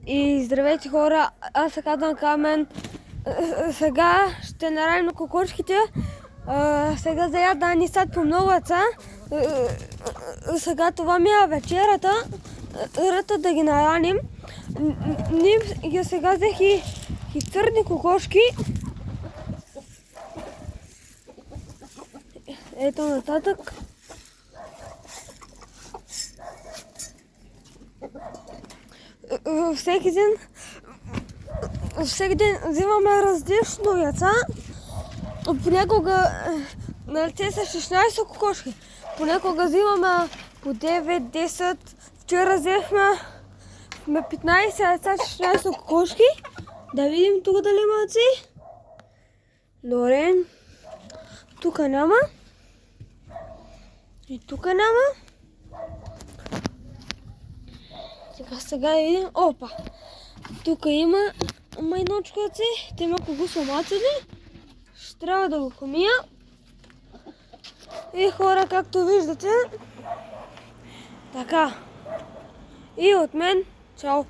И здравейте хора, аз се казвам Камен. Сега ще наравим на кокошките. Сега за яда ни сад по многоца. Сега това ми е вечерата. Рата да ги нараним. Ние сега взех и твърди кокошки. Ето нататък. Всеки ден взимаме различно яйца. Понякога на лице са 16 кокошки. Понякога взимаме по 9-10. Вчера взехме 15 яйца, 16 кокошки. Да видим тук дали има яйци. Добре. Тук няма. И тук няма. Сега да видим. Опа! Тук има майночко яйце. Те има кого са мацали. Ще трябва да го комия. И хора, както виждате. Така. И от мен. Чао!